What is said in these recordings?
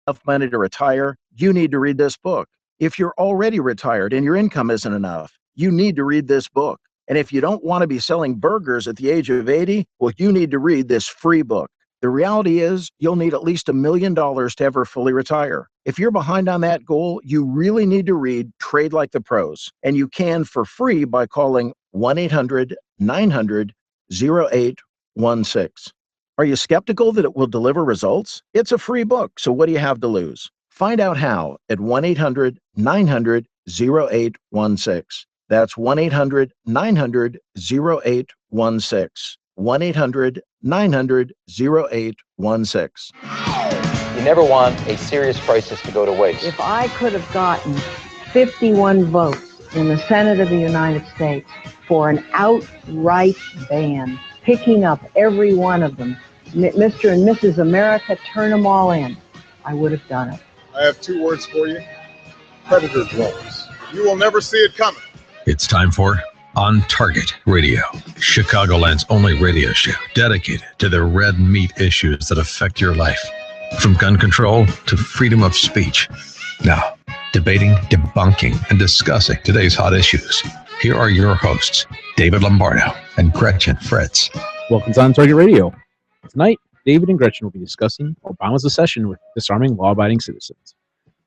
enough money to retire, you need to read this book. If you're already retired and your income isn't enough, you need to read this book. And if you don't want to be selling burgers at the age of 80, well, you need to read this free book. The reality is you'll need at least $1 million to ever fully retire. If you're behind on that goal, you really need to read Trade Like the Pros. And you can for free by calling 1-800-900-0816. Are you skeptical that it will deliver results? It's a free book, so what do you have to lose? Find out how at 1-800-900-0816. That's 1-800-900-0816. 1-800-900-0816. You never want a serious crisis to go to waste. If I could have gotten 51 votes in the Senate of the United States for an outright ban, picking up every one of them, Mr. and Mrs. America, turn them all in, I would have done it. I have 2 words for you: predator drones. You will never see it coming. It's time for On Target Radio, Chicagoland's only radio show dedicated to the red meat issues that affect your life, from gun control to freedom of speech. Now, debating, debunking, and discussing today's hot issues. Here are your hosts, David Lombardo and Gretchen Fritz. Welcome to On Target Radio. Tonight, David and Gretchen will be discussing Obama's accession with disarming law-abiding citizens.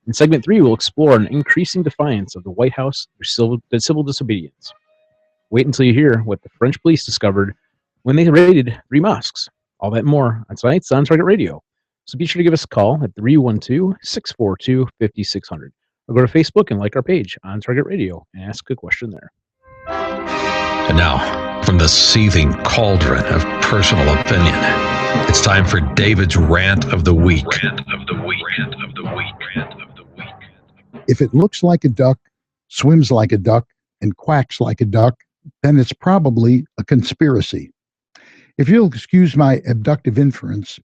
In segment 3, we'll explore an increasing defiance of the White House through civil disobedience. Wait until you hear what the French police discovered when they raided 3 mosques. All that and more on tonight's On Target Radio. So be sure to give us a call at 312-642-5600. Or go to Facebook and like our page, On Target Radio, and ask a question there. And now, from the seething cauldron of personal opinion, it's time for David's Rant of the Week. If it looks like a duck, swims like a duck, and quacks like a duck, then it's probably a conspiracy. If you'll excuse my abductive inference,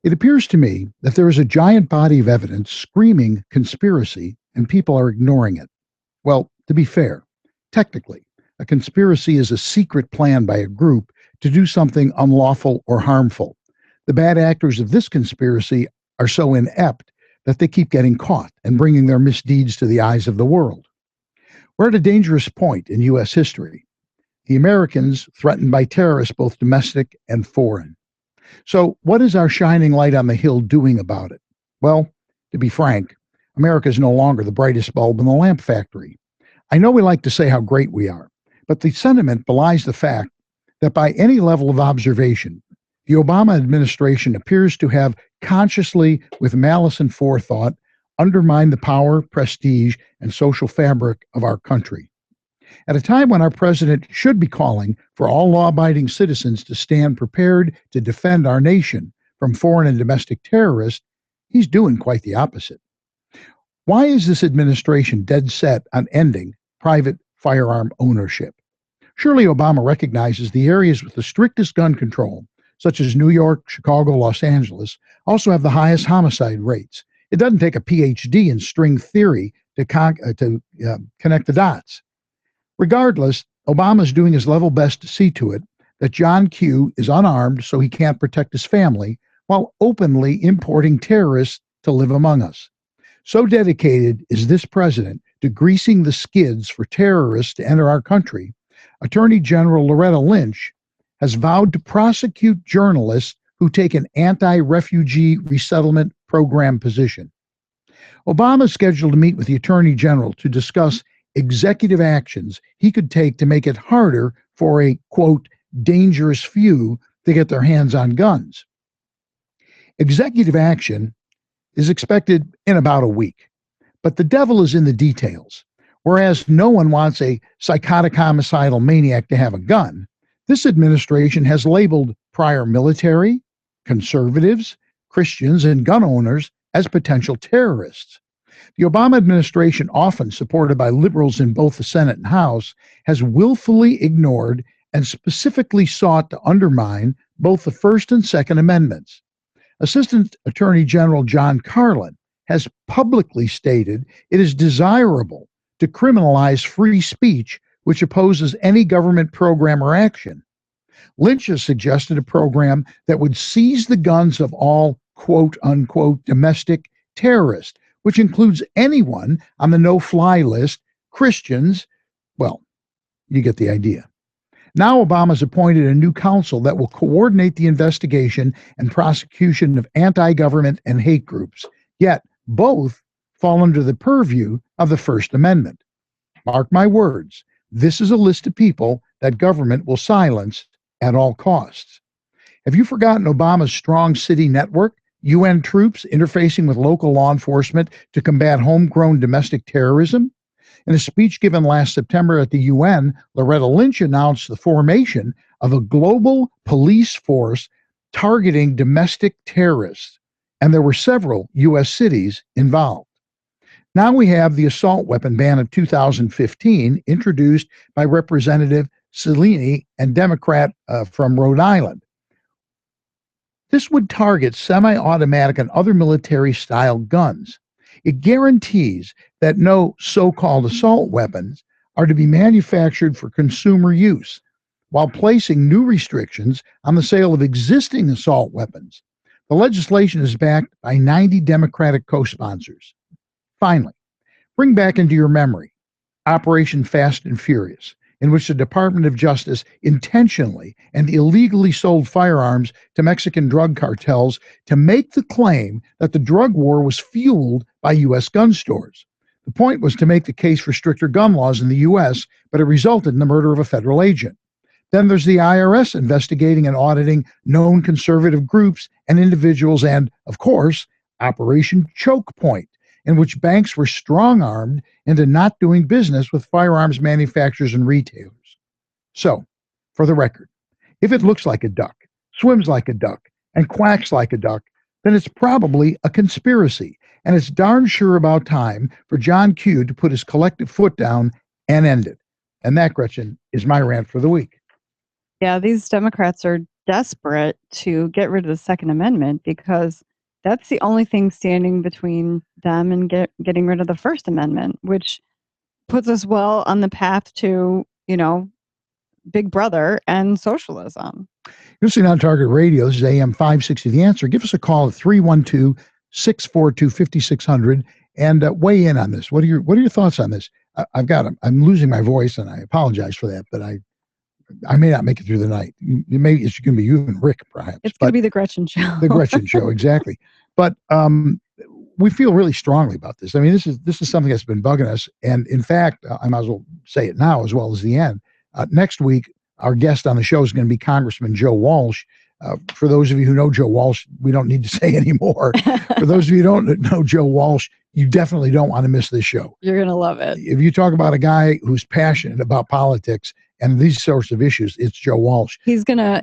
it appears to me that there is a giant body of evidence screaming conspiracy and people are ignoring it. Well, to be fair, technically, a conspiracy is a secret plan by a group to do something unlawful or harmful. The bad actors of this conspiracy are so inept that they keep getting caught and bringing their misdeeds to the eyes of the world. We're at a dangerous point in U.S. history. The Americans threatened by terrorists, both domestic and foreign. So what is our shining light on the hill doing about it? Well, to be frank, America is no longer the brightest bulb in the lamp factory. I know we like to say how great we are, but the sentiment belies the fact that by any level of observation, the Obama administration appears to have consciously, with malice and forethought, undermined the power, prestige, and social fabric of our country. At a time when our president should be calling for all law-abiding citizens to stand prepared to defend our nation from foreign and domestic terrorists, he's doing quite the opposite. Why is this administration dead set on ending private firearm ownership? Surely Obama recognizes the areas with the strictest gun control, such as New York, Chicago, Los Angeles, also have the highest homicide rates. It doesn't take a PhD in string theory to connect the dots. Regardless, Obama's doing his level best to see to it that John Q. is unarmed so he can't protect his family, while openly importing terrorists to live among us. So dedicated is this president to greasing the skids for terrorists to enter our country, Attorney General Loretta Lynch has vowed to prosecute journalists who take an anti-refugee resettlement program position. Obama is scheduled to meet with the Attorney General to discuss executive actions he could take to make it harder for a, quote, dangerous few to get their hands on guns. Executive action is expected in about a week, but the devil is in the details. Whereas no one wants a psychotic homicidal maniac to have a gun, this administration has labeled prior military, conservatives, Christians, and gun owners as potential terrorists. The Obama administration, often supported by liberals in both the Senate and House, has willfully ignored and specifically sought to undermine both the First and Second Amendments. Assistant Attorney General John Carlin has publicly stated it is desirable to criminalize free speech which opposes any government program or action. Lynch has suggested a program that would seize the guns of all quote-unquote domestic terrorist, which includes anyone on the no-fly list, Christians. Well, you get the idea. Now Obama's appointed a new council that will coordinate the investigation and prosecution of anti-government and hate groups, yet both fall under the purview of the First Amendment. Mark my words, this is a list of people that government will silence at all costs. Have you forgotten Obama's strong city network, UN troops interfacing with local law enforcement to combat homegrown domestic terrorism? In a speech given last September at the UN, Loretta Lynch announced the formation of a global police force targeting domestic terrorists, and there were several U.S. cities involved. Now we have the assault weapon ban of 2015, introduced by Representative Cellini and Democrat from Rhode Island. This would target semi-automatic and other military-style guns. It guarantees that no so-called assault weapons are to be manufactured for consumer use, while placing new restrictions on the sale of existing assault weapons. The legislation is backed by 90 Democratic co-sponsors. Finally, bring back into your memory Operation Fast and Furious, in which the Department of Justice intentionally and illegally sold firearms to Mexican drug cartels to make the claim that the drug war was fueled by U.S. gun stores. The point was to make the case for stricter gun laws in the U.S., but it resulted in the murder of a federal agent. Then there's the IRS investigating and auditing known conservative groups and individuals, and, of course, Operation Choke Point, in which banks were strong-armed into not doing business with firearms manufacturers and retailers. So, for the record, if it looks like a duck, swims like a duck, and quacks like a duck, then it's probably a conspiracy, and it's darn sure about time for John Q to put his collective foot down and end it. And that, Gretchen, is my rant for the week. Yeah, these Democrats are desperate to get rid of the Second Amendment because that's the only thing standing between them and getting rid of the First Amendment, which puts us well on the path to, Big Brother and socialism. You're listening on Target Radio. This is AM560 The Answer. Give us a call at 312-642-5600 and weigh in on this. What are your thoughts on this? I'm losing my voice, and I apologize for that, but I may not make it through the night. It's going to be you and Rick, perhaps. It's going to be the Gretchen show. The Gretchen show, exactly. But we feel really strongly about this. I mean, this is something that's been bugging us. And in fact, I might as well say it now as well as the end. Next week, our guest on the show is going to be Congressman Joe Walsh. For those of you who know Joe Walsh, we don't need to say anymore. For those of you who don't know Joe Walsh, you definitely don't want to miss this show. You're going to love it. If you talk about a guy who's passionate about politics and these sorts of issues, it's Joe Walsh. He's gonna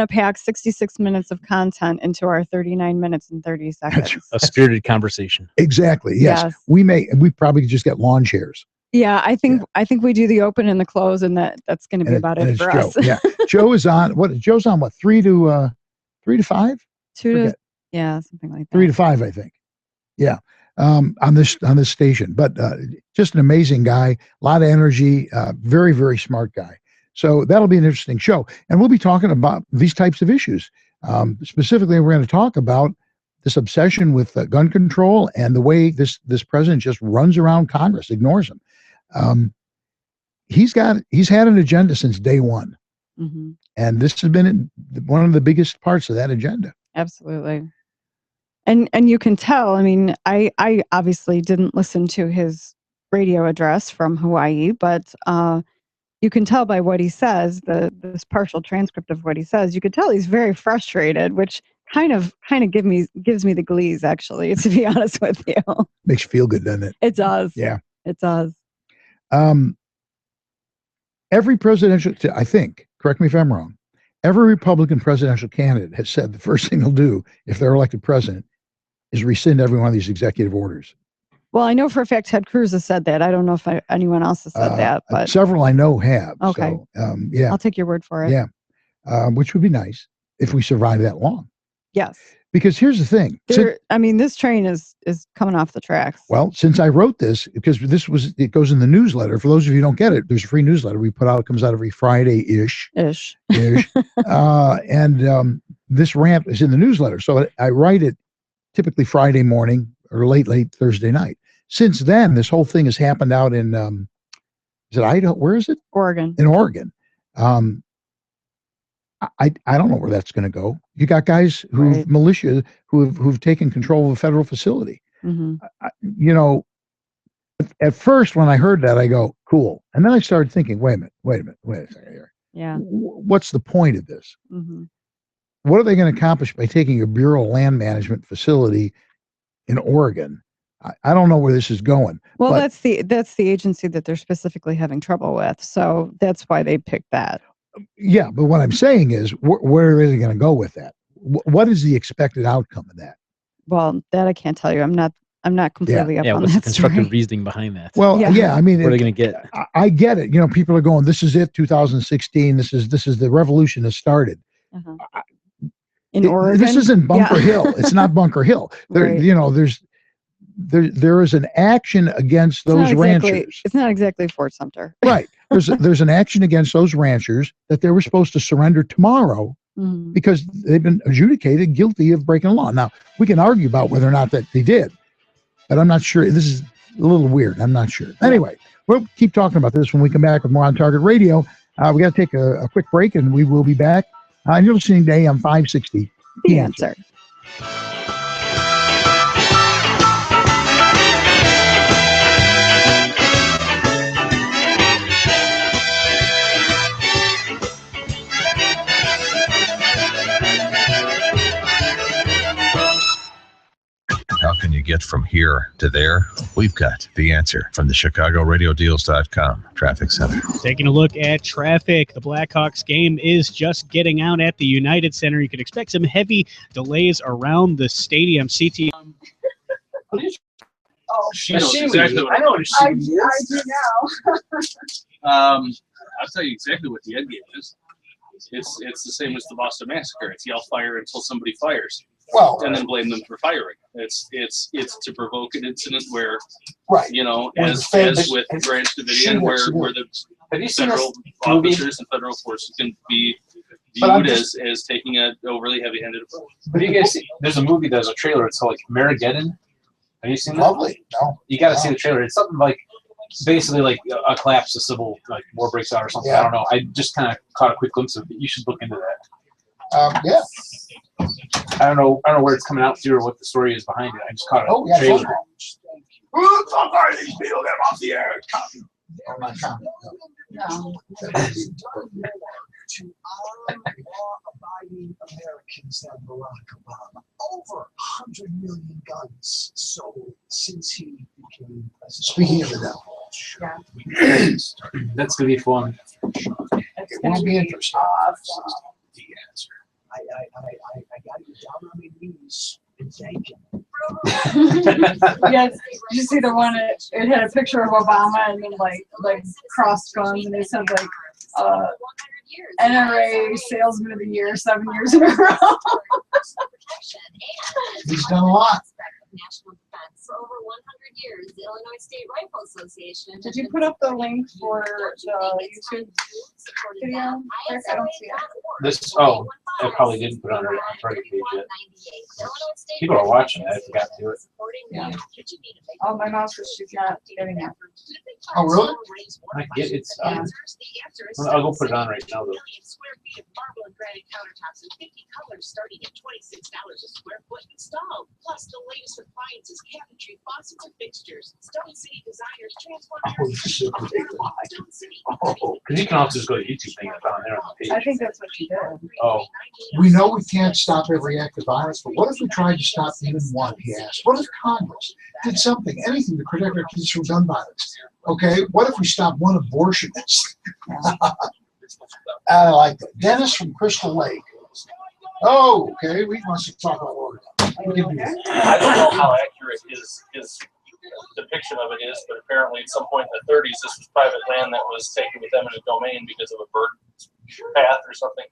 pack 66 minutes of content into our 39 minutes and 30 seconds. A spirited conversation. Exactly. Yes. We probably just get lawn chairs. Yeah, I think we do the open and the close, and that's going to be about it for us. Yeah, Joe is on. Joe's on what? 3 to 5? 2 to something like that. 3 to 5, I think. Yeah. On this station, but just an amazing guy, a lot of energy, very, very smart guy. So that'll be an interesting show, and we'll be talking about these types of issues. Specifically, we're going to talk about this obsession with gun control and the way this president just runs around Congress, ignores them. He's had an agenda since day one, and this has been one of the biggest parts of that agenda. Absolutely. And you can tell, I mean, I obviously didn't listen to his radio address from Hawaii, but you can tell by what he says, this partial transcript of what he says, you could tell he's very frustrated, which kind of gives me the glees, actually, to be honest with you. Makes you feel good, doesn't it? It does. Yeah. It does. Every presidential, I think, correct me if I'm wrong, every Republican presidential candidate has said the first thing they'll do if they're elected president is rescind every one of these executive orders. Well, I know for a fact Ted Cruz has said that. I don't know if anyone else has said that, but several I know have. Okay. So, yeah. I'll take your word for it. Yeah. Which would be nice if we survive that long. Yes. Because here's the thing. This train is coming off the tracks. Well, since I wrote this, because it goes in the newsletter. For those of you who don't get it, there's a free newsletter we put out. It comes out every Friday-ish. Ish. And this rant is in the newsletter. So I write it typically Friday morning, or late Thursday night. Since then, this whole thing has happened out in, is it Idaho? Where is it? Oregon. In Oregon. I don't know where that's going to go. You got guys who militia who've taken control of a federal facility. Mm-hmm. You know, at first when I heard that, I go, cool. And then I started thinking, wait a second here. Yeah. What's the point of this? Mm-hmm. What are they going to accomplish by taking a Bureau of Land Management facility in Oregon? I don't know where this is going. Well, that's the agency that they're specifically having trouble with. So that's why they picked that. Yeah, but what I'm saying is, where are they going to go with that? What is the expected outcome of that? Well, that I can't tell you. I'm not completely up on what's that the constructive story. reasoning behind that? Well, yeah, I mean, what are they going to get? I get it. You know, people are going, this is it, 2016. This is the revolution has started. Uh-huh. In Oregon, this isn't Bunker Hill. It's not Bunker Hill. Right. You know, there is an action against those ranchers. It's not exactly Fort Sumter. Right. There's an action against those ranchers that they were supposed to surrender tomorrow because they've been adjudicated guilty of breaking the law. Now, we can argue about whether or not that they did, but I'm not sure. This is a little weird. I'm not sure. Anyway, we'll keep talking about this when we come back with more On Target Radio. We got to take a quick break, and we will be back. You're listening to AM560 The Answer. How can you get from here to there? We've got the answer from the ChicagoRadioDeals.com Traffic Center. Taking a look at traffic, the Blackhawks game is just getting out at the United Center. You can expect some heavy delays around the stadium. CT. She knows exactly what I know what a shame is. I do now. I'll tell you exactly what the end game is. It's the same as the Boston Massacre. It's yell fire until somebody fires. Well, and then blame them for firing. It's to provoke an incident where, right? You know, when as with Branch Davidian, where the federal officers and federal forces can be viewed as taking an overly heavy-handed approach. But you guys see, there's a movie, there's a trailer. It's called like Marigeddon. Have you seen that? Lovely. No. You got to see the trailer. It's something like basically like a collapse, a civil like war breaks out or something. Yeah. I don't know. I just kind of caught a quick glimpse of it. You should look into that. Yeah. I don't know where it's coming out through or what the story is behind it. I just caught a trailer. Sorry, these people get off the air. Oh, my comment. No. To our law-abiding Americans than Barack Obama. Over 100 million guns sold since he became president. Speaking of the devil. Yeah. That's going to be fun. It will be interesting. The answer. I got to get down on my knees and thank him. Yes, did you see the one? It had a picture of Obama and then like crossed guns, and it said like NRA Salesman of the Year 7 years in a row. He's done a lot. National defense for over 100 years. The Illinois State Rifle Association. Did you put up the link for the YouTube video? I don't see it. I probably didn't put it on our target page yet. People are watching it. I forgot to do it. Yeah. Oh, my mouse is she's not getting it. Oh, really? I get it. I'll go put it on right now, though. Square feet of marble and granite countertops and 50 colors starting at $26 a square foot installed. Plus the latest appliances, cabinetry, faucets, and fixtures. Stone City designers transform Stone City. Because you can also just go to YouTube thing and on there on the page. I think that's what she did. Oh. We know we can't stop every act of violence, but what if we tried to stop even one, he asked? What if Congress did something, anything to protect our kids from gun violence? Okay, what if we stopped one abortionist? I like that. Dennis from Crystal Lake. Oh, okay, we must talk about Oregon. We can do that. I don't know how accurate his depiction of it is, but apparently at some point in the 30s, this was private land that was taken with eminent domain because of a bird path or something.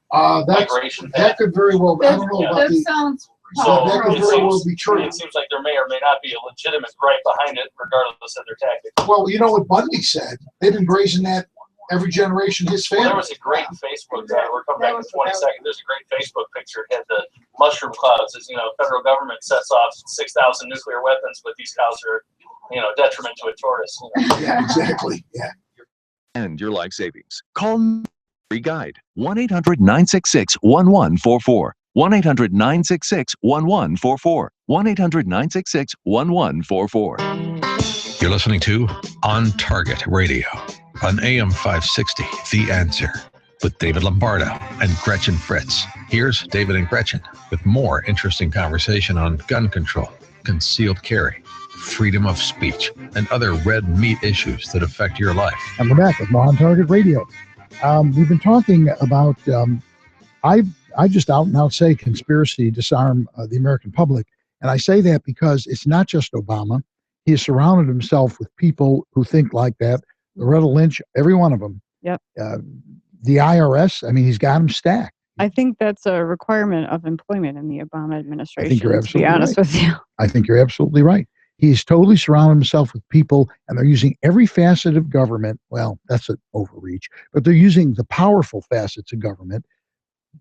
Migration path. That could very well be. I don't know about that sounds so that could very well be true. It seems like there may or may not be a legitimate gripe behind it, regardless of their tactics. Well, you know what Bundy said? They've been grazing that every generation his Well, family. there was a great Facebook. We're coming back in 20 seconds. There's a great Facebook picture. It had the mushroom clouds. As you know, federal government sets off 6,000 nuclear weapons, but these cows are, detriment to a tortoise. Yeah, exactly. Yeah. And your life savings. Call free guide 1-800-966-1144. 1-800-966-1144. 1-800-966-1144. You're listening to On Target Radio on AM560 The Answer with David Lombardo and Gretchen Fritz. Here's David and Gretchen with more interesting conversation on gun control, concealed carry, freedom of speech, and other red meat issues that affect your life. And we're back with On Target Radio. We've been talking about, I just out and out say conspiracy, disarm the American public. And I say that because it's not just Obama. He has surrounded himself with people who think like that. Loretta Lynch, every one of them. Yep. The IRS, I mean, he's got them stacked. I think that's a requirement of employment in the Obama administration. I think you're absolutely to be honest with you. I think you're absolutely right. He's totally surrounded himself with people, and they're using every facet of government. Well, that's an overreach, but they're using the powerful facets of government.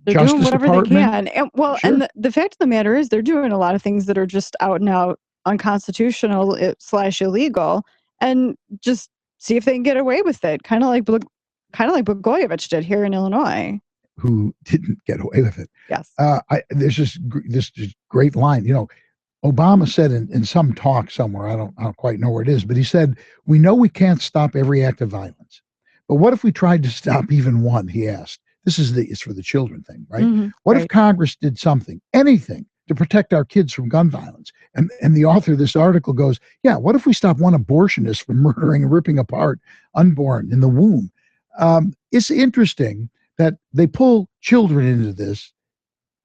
They're Justice doing whatever Department, they can. And, well, Sure. and the fact of the matter is they're doing a lot of things that are just out and out unconstitutional / illegal, and just see if they can get away with it. Kind of like Blagojevich did here in Illinois. who didn't get away with it. Yes. There's this great line. Obama said in some talk somewhere, I don't quite know where it is, but he said, "We know we can't stop every act of violence, but what if we tried to stop even one?" He asked. It's for the children thing, right? Mm-hmm. What if Congress did something, anything, to protect our kids from gun violence? And the author of this article goes, yeah, what if we stop one abortionist from murdering and ripping apart unborn in the womb? It's interesting that they pull children into this,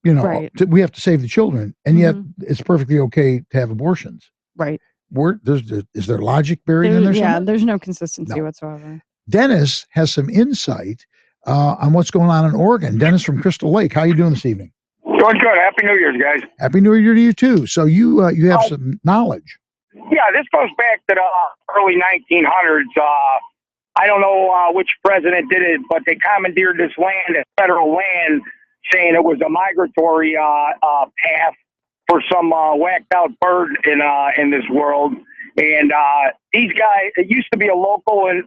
Right. we have to save the children, and yet it's perfectly okay to have abortions. Right. Is there logic buried in there? Yeah, somewhere? there's no consistency No. whatsoever. Dennis has some insight on what's going on in Oregon. Dennis from Crystal Lake, how you doing this evening? Doing good. Happy New Year's, guys. Happy New Year to you too. So you have some knowledge. Yeah, this goes back to the early 1900s. I don't know which president did it, but they commandeered this land as federal land, saying it was a migratory path for some whacked out bird in this world. And these guys, it used to be a locally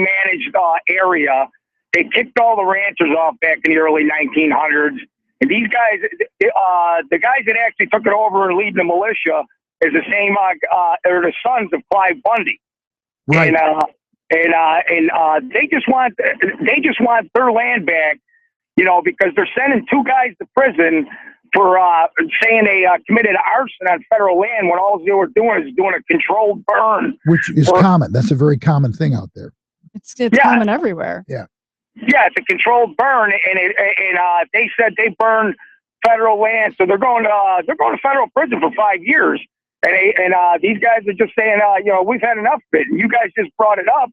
managed area. They kicked all the ranchers off back in the early 1900s. And these guys, the guys that actually took it over and lead the militia is the same, are the sons of Clive Bundy. Right. And they just want their land back, because they're sending two guys to prison for saying they committed arson on federal land when all they were doing is doing a controlled burn. Which is common. That's a very common thing out there. It's common everywhere. Yeah. Yeah, it's a controlled burn, and they said they burned federal land, so they're going to federal prison for 5 years. And these guys are just saying, we've had enough of it. And you guys just brought it up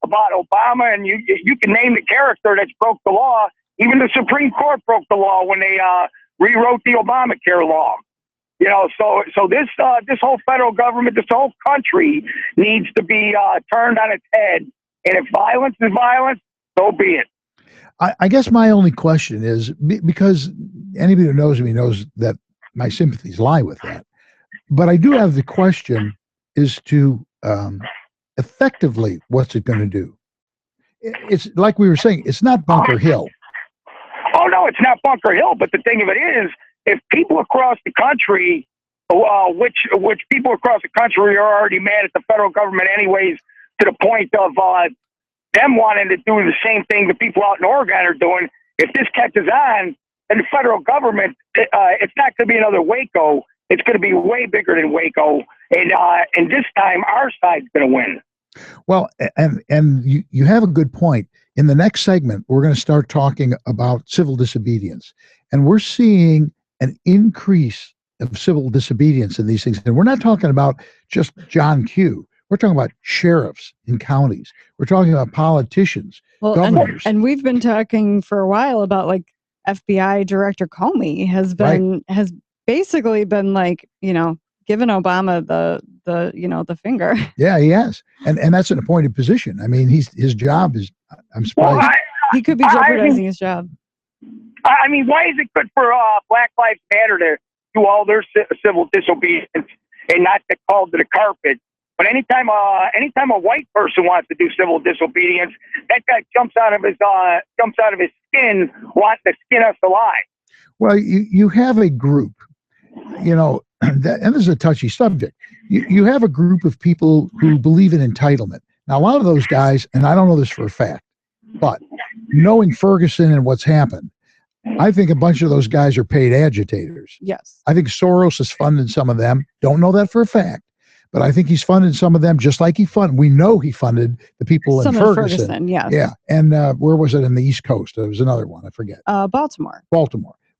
about Obama, and you can name the character that's broke the law. Even the Supreme Court broke the law when they rewrote the Obamacare law. So this whole federal government, this whole country needs to be turned on its head. And if violence is violence, so be it. I guess my only question is, because anybody who knows me knows that my sympathies lie with that. But I do have the question is to effectively, what's it going to do? It's like we were saying, it's not Bunker Hill. Oh, no, it's not Bunker Hill. But the thing of it is, if people across the country, which people across the country are already mad at the federal government anyways, to the point of them wanting to do the same thing the people out in Oregon are doing, if this catches on, then the federal government, it's not going to be another Waco. It's going to be way bigger than Waco. And this time, our side's going to win. Well, and you have a good point. In the next segment, we're going to start talking about civil disobedience. And we're seeing an increase of civil disobedience in these things. And we're not talking about just John Q. We're talking about sheriffs in counties. We're talking about politicians, governors. And we've been talking for a while about like FBI Director Comey has basically been like, giving Obama the finger. Yeah, he has. And that's an appointed position. I mean, his job is I'm surprised. He could be jeopardizing his job. I mean, why is it good for Black Lives Matter to do all their civil disobedience and not get called to the carpet? But anytime a white person wants to do civil disobedience, that guy jumps out of his skin, wanting to skin us alive. Well, you have a group, and this is a touchy subject. You have a group of people who believe in entitlement. Now, a lot of those guys, and I don't know this for a fact, but knowing Ferguson and what's happened, I think a bunch of those guys are paid agitators. Yes. I think Soros is funding some of them. Don't know that for a fact, but I think he's funded some of them, just like we know he funded the people in Ferguson. Yes. Yeah. And where was it in the East Coast? There was another one. I forget. Baltimore.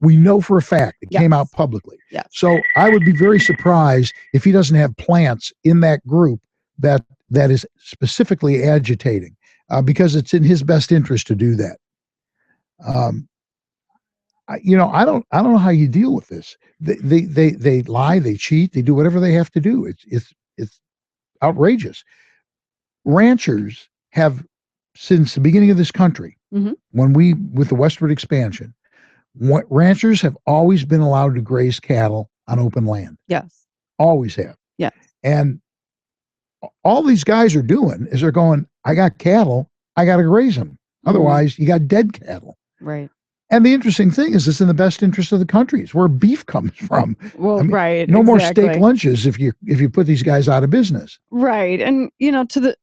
We know for a fact it came out publicly. Yes. So I would be very surprised if he doesn't have plants in that group that is specifically agitating, because it's in his best interest to do that. I don't know how you deal with this. They lie, they cheat, they do whatever they have to do. It's outrageous. Ranchers have, since the beginning of this country, with the westward expansion, ranchers have always been allowed to graze cattle on open land. Yes. Always have. Yes. And all these guys are doing is they're going, I got cattle, I got to graze them. Otherwise, you got dead cattle. Right. And the interesting thing is it's in the best interest of the country. It's where beef comes from. Well, right. No more steak lunches if you put these guys out of business. Right. And, to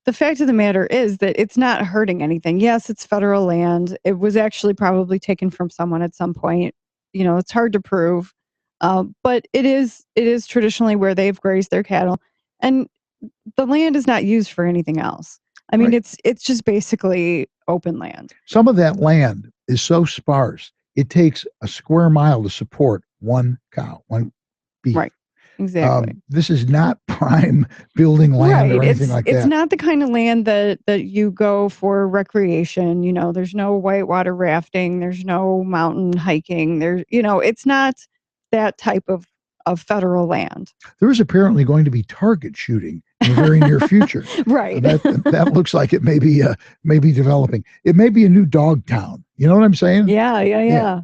the fact of the matter is that it's not hurting anything. Yes, it's federal land. It was actually probably taken from someone at some point. It's hard to prove. But it is traditionally where they've grazed their cattle. And the land is not used for anything else. I mean, it's just basically open land. Some of that land is so sparse, it takes a square mile to support one cow, one beef. Right. Exactly. This is not prime building land or anything like that. It's not the kind of land that you go for recreation. There's no whitewater rafting. There's no mountain hiking. It's not that type of federal land. There is apparently going to be target shooting in the very near future. Right. That looks like it may be developing. It may be a new dog town. You know what I'm saying? Yeah.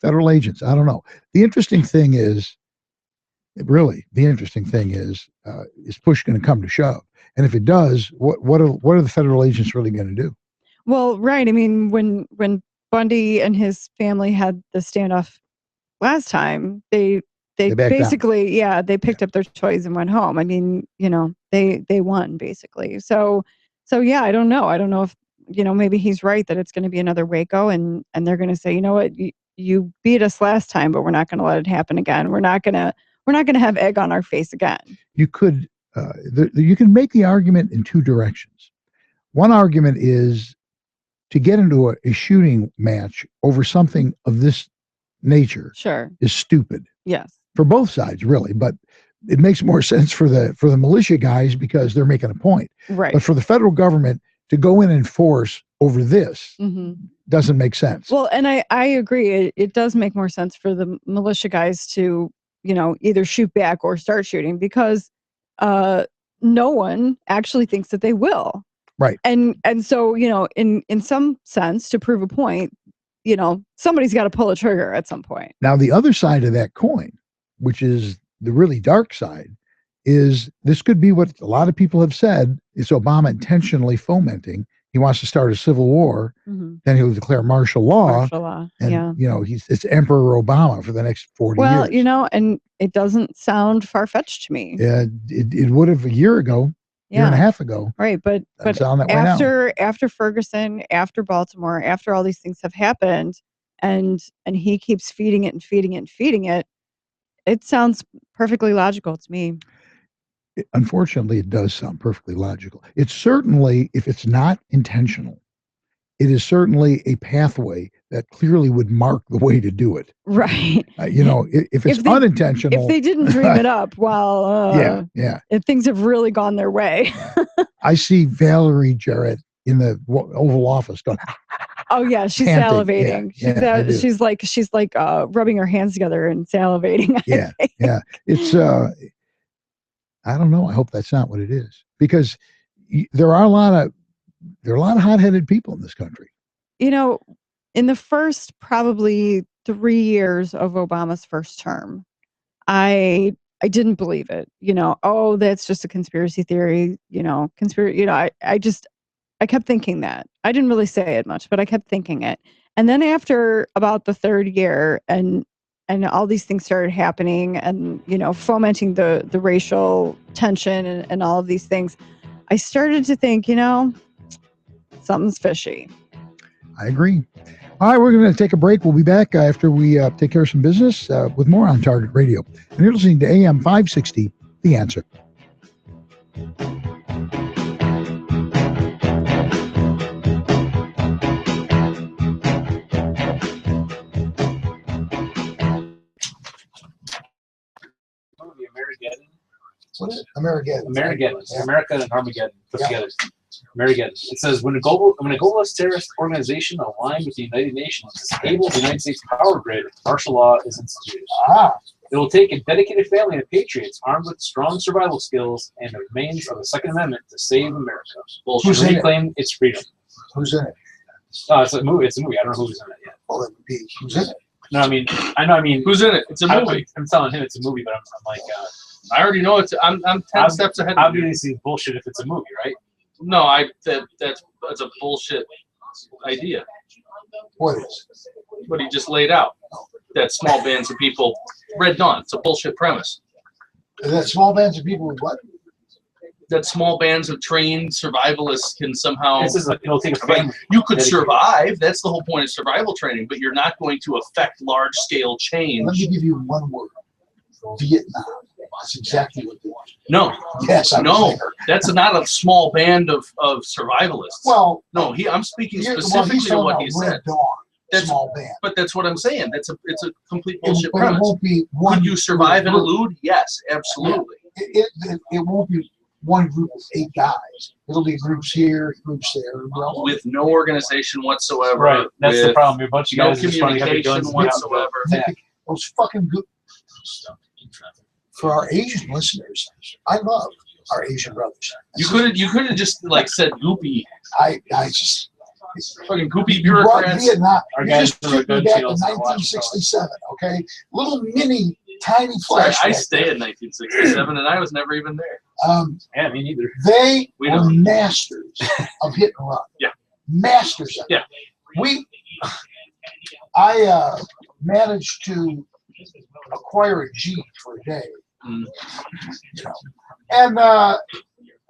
Federal agents. I don't know. The interesting thing is, is push going to come to shove? And if it does, what are the federal agents really going to do? Well, right. I mean, when Bundy and his family had the standoff last time, they basically, they picked up their toys and went home. I mean, they won basically. So yeah, I don't know. I don't know if, maybe he's right that it's going to be another Waco and they're going to say, you know what, you beat us last time, but we're not going to let it happen again. We're not going to have egg on our face again. You could, you can make the argument in two directions. One argument is to get into a shooting match over something of this nature. Sure. Is stupid. Yes. For both sides, really, but it makes more sense for the militia guys because they're making a point. Right. But for the federal government to go in and force over this doesn't make sense. Well, and I agree. It does make more sense for the militia guys to, either shoot back or start shooting because no one actually thinks that they will. Right. And so, in some sense, to prove a point, somebody's got to pull a trigger at some point. Now, the other side of that coin, which is the really dark side, is this could be what a lot of people have said is Obama intentionally fomenting. He wants to start a civil war, then he'll declare martial law. And, it's Emperor Obama for the next 40 years. Well, and it doesn't sound far-fetched to me. Yeah, it would have a year ago, year and a half ago. Right, but after Ferguson, after Baltimore, after all these things have happened, and he keeps feeding it and feeding it and feeding it, it sounds perfectly logical to me. Unfortunately, it does sound perfectly logical. It's certainly, if it's not intentional, it is certainly a pathway that clearly would mark the way to do it. Right. If it's unintentional. If they didn't dream it up, if things have really gone their way. I see Valerie Jarrett in the Oval Office going, oh yeah, she's panting. salivating. She's like rubbing her hands together and salivating. Yeah. It's I don't know. I hope that's not what it is, because there are a lot of there are a lot of hot-headed people in this country. You know, in the first probably 3 years of Obama's first term, I didn't believe it. You know, oh, that's just a conspiracy theory. You know, I kept thinking that. I didn't really say it much, but I kept thinking it. And then after about the third year, and all these things started happening, and you know, fomenting the racial tension and all of these things, I started to think, you know, something's fishy. I agree. All right, we're going to take a break. We'll be back after we take care of some business with more on Target Radio. And you're listening to AM560, The Answer. American. What is it? American. Yeah. America and Armageddon put together. American. It says when a globalist terrorist organization aligned with the United Nations disables the United States power grid, martial law is instituted. It will take a dedicated family of patriots armed with strong survival skills and the remains of the Second Amendment to save America. Who's in reclaim its freedom. Who's in it? It's a movie. It's a movie. I don't know who's in it yet. Well, it would be who's in it. No, I mean, who's in it? It's a movie. I'm telling him it's a movie, but I'm like, I already know it's. I'm 10 steps ahead. Obviously, bullshit if it's a movie, right? No, that's a bullshit idea. What is? What he just laid out. That small bands of people. Red Dawn. It's a bullshit premise. That small bands of people with what? That small bands of trained survivalists can somehow. This is it'll take a family. You could survive. That's the whole point of survival training. But you're not going to affect large-scale change. Let me give you one word. Vietnam. That's exactly what they want. No. Yes, no. That's not a small band of survivalists. Well, no. I'm speaking specifically to what he said. Dawn, that's small band. But that's what I'm saying. It's a complete bullshit But premise. it won't be one. Could you survive and elude? Yes, absolutely. Yeah. It won't be one group of 8 guys. It'll be groups here, groups there. With no organization whatsoever. Right. That's the problem. A bunch of no guys just want to have communication whatsoever. Those fucking good. For our Asian listeners, I love our Asian brothers. You could have just like said goopy. I just fucking goopy you brought bureaucrats. Vietnam. Our You guys just are took me good back to shields and watch 1967. Okay, little mini tiny flashback. I stay in 1967, and I was never even there. Yeah, me neither. They were masters of hit and run. Yeah, masters of it. Yeah, I managed to acquire a Jeep for a day. You know, and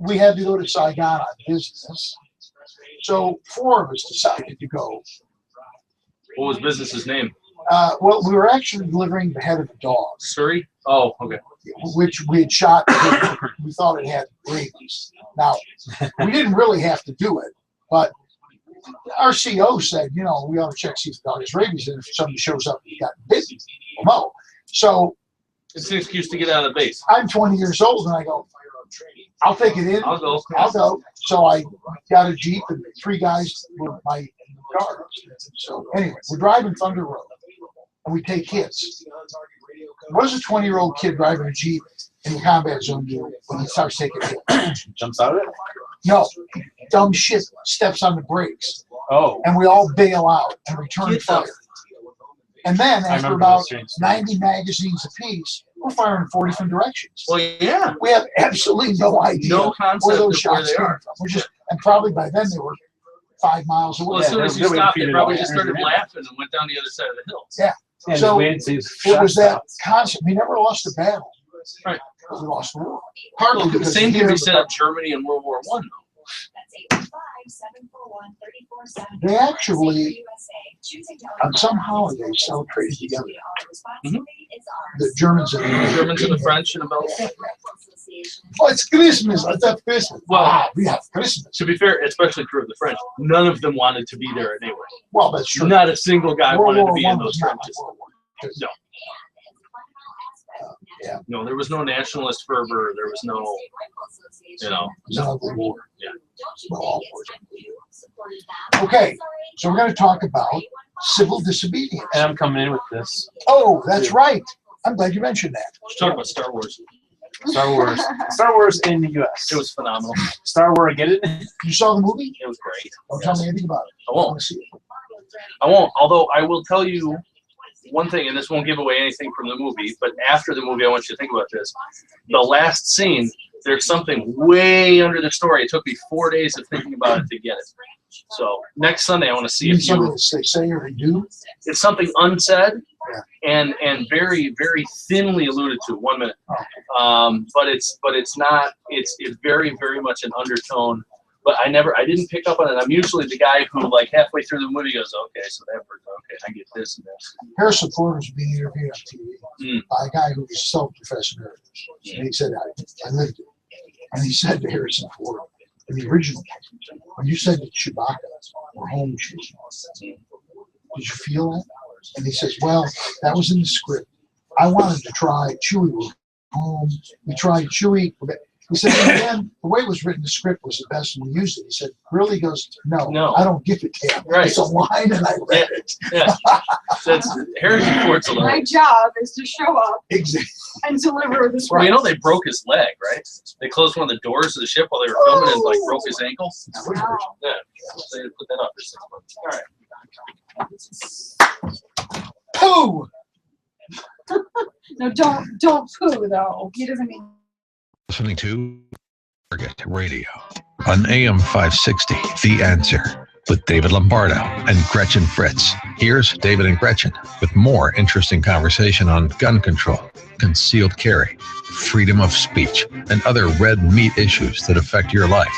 we had to go to Saigon on business. So 4 of us decided to go. What was business's name? Well, we were actually delivering the head of a dog. Surrey? Oh, okay. Which we had shot. We thought it had rabies. Now, we didn't really have to do it, but our CO said, you know, we ought to check see if the dog has rabies, and if somebody shows up and he got bitten, we'll know. So it's an excuse to get out of the base. I'm 20 years old, and I go, I'll take it in. I'll go. So I got a Jeep, and 3 guys were my car. So anyway, we're driving Thunder Road, and we take hits. What does a 20-year-old kid driving a Jeep in the combat zone do when he starts taking hits? Jumps out of it? No. Dumb shit steps on the brakes. Oh. And we all bail out and return fire. And then after about 90 magazines apiece, we're firing 4 different directions. Well, yeah. We have absolutely no idea where those shots came from. We're just, and probably by then they were 5 miles away. Well, as soon as you stopped, they probably just started laughing and went down the other side of the hill. Yeah. So it was that constant. We never lost a battle. Right. But we lost the war. Partly the same thing we set up Germany in World War I. They actually, on some holidays, celebrated together. Mm-hmm. The Germans and the French and the Belgians. Oh, it's Christmas. I thought Christmas. Well, we have Christmas. To be fair, especially true of the French, none of them wanted to be there anyway. Well, that's true. Not a single guy World wanted War to be I in those trenches. No. Yeah. No, there was no nationalist fervor. There was no, you know. No war. Yeah. Well, okay, so we're going to talk about civil disobedience. And I'm coming in with this. Oh, that's right. I'm glad you mentioned that. Let's talk about Star Wars. Star Wars in the U.S. It was phenomenal. Star Wars, get it? You saw the movie? It was great. Don't tell me anything about it. I won't. want to see it. I won't. Although I will tell you one thing, and this won't give away anything from the movie, but after the movie, I want you to think about this. The last scene, there's something way under the story. It took me 4 days of thinking about it to get it. So next Sunday, I want to see if something they say or they do. It's something unsaid and very, very thinly alluded to. 1 minute. But it's not. It's very, very much an undertone. But I didn't pick up on it. I'm usually the guy who, like, halfway through the movie goes, okay, so that person, okay, I get this and this. Harrison Ford was being interviewed on TV by a guy who was a self-professed nerd. And he said, I lived it. And he said to Harrison Ford, in the original, when you said that Chewbacca were home shooting, did you feel that? And he says, well, that was in the script. I wanted to try Chewie was home. We tried Chewie. He said, again, the way it was written, the script was the best, and we used it. He said, really? He goes, no, I don't give it to him. Right. It's a line, and I read it. Yeah. That's Harrison Ford's alone. My job is to show up exactly and deliver the script. Well, you know they broke his leg, right? They closed one of the doors of the ship while they were filming and like broke his ankle. Yeah, they put that up for 6 months. All right. Pooh! No, don't poo though. He doesn't mean. Listening to Target Radio on AM560 The Answer with David Lombardo and Gretchen Fritz. Here's David and Gretchen with more interesting conversation on gun control, concealed carry, freedom of speech, and other red meat issues that affect your life.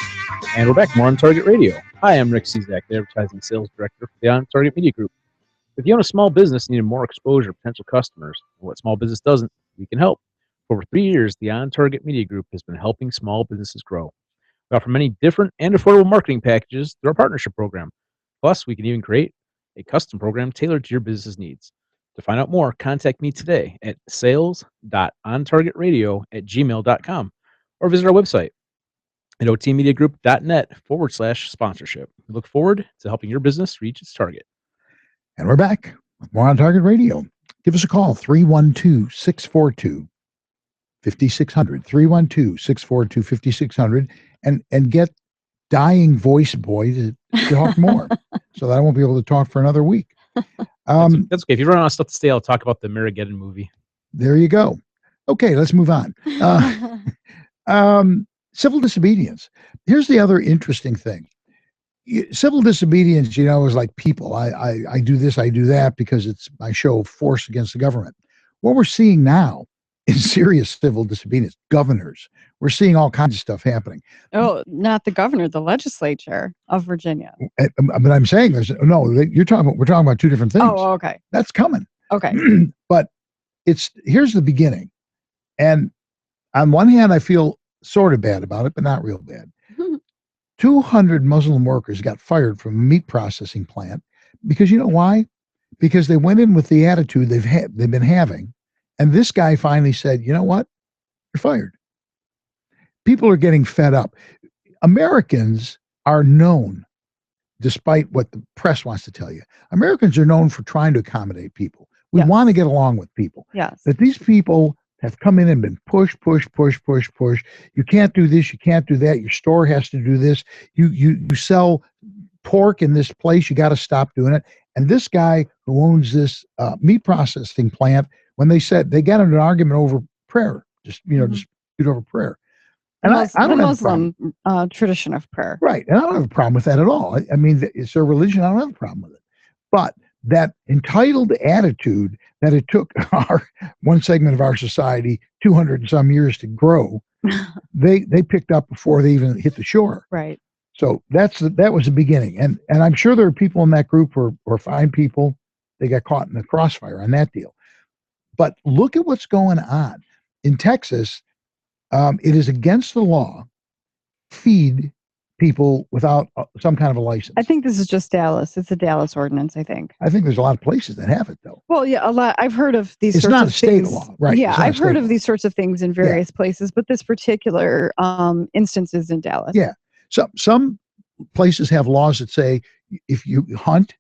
And we're back more on Target Radio. Hi, I'm Rick Cizak, the Advertising Sales Director for the On Target Media Group. If you own a small business needing more exposure to potential customers, and what small business doesn't, we can help. For over 3 years, the On Target Media Group has been helping small businesses grow. We offer many different and affordable marketing packages through our partnership program. Plus, we can even create a custom program tailored to your business needs. To find out more, contact me today at sales.ontargetradio@gmail.com or visit our website at otmediagroup.net/sponsorship. We look forward to helping your business reach its target. And we're back with more on Target Radio. Give us a call, 312-642-5600, 312-642-5600, and get Dying Voice Boy to talk more so that I won't be able to talk for another week. That's okay. If you run out of stuff to say, I'll talk about the Marigeddon movie. There you go. Okay, let's move on. Civil disobedience. Here's the other interesting thing. Civil disobedience, is like people. I do this, I do that because it's my show of force against the government. What we're seeing now is serious civil disobedience. Governors. We're seeing all kinds of stuff happening. Oh, not the governor, the legislature of Virginia. But I'm saying we're talking about two different things. Oh, okay. That's coming. Okay. But here's the beginning. And on one hand, I feel sort of bad about it, but not real bad. 200 Muslim workers got fired from a meat processing plant because you know why? Because they went in with the attitude they've been having, and this guy finally said, "You know what? You're fired." People are getting fed up. Americans are known, despite what the press wants to tell you, Americans are known for trying to accommodate people. We want to get along with people. Yes. But these people have come in and been push. You can't do this. You can't do that. Your store has to do this. You sell pork in this place. You got to stop doing it. And this guy who owns this meat processing plant, when they said they got into an argument over prayer, dispute over prayer. And I don't have Muslim tradition of prayer. Right. And I don't have a problem with that at all. I mean, it's their religion. I don't have a problem with it. But that entitled attitude that it took one segment of our society 200 and some years to grow, they picked up before they even hit the shore. Right. So that was the beginning. And I'm sure there are people in that group who are fine people. They got caught in the crossfire on that deal. But look at what's going on. In Texas, it is against the law feed people without some kind of a license. I think this is just Dallas. It's a Dallas ordinance, I think. I think there's a lot of places that have it, though. Well, yeah, a lot. I've heard of these It's sorts not of a state things. law, right? Yeah, It's not a I've heard state of law. these sorts of things in various places, but this particular instance is in Dallas. Yeah. So some places have laws that say if you hunt,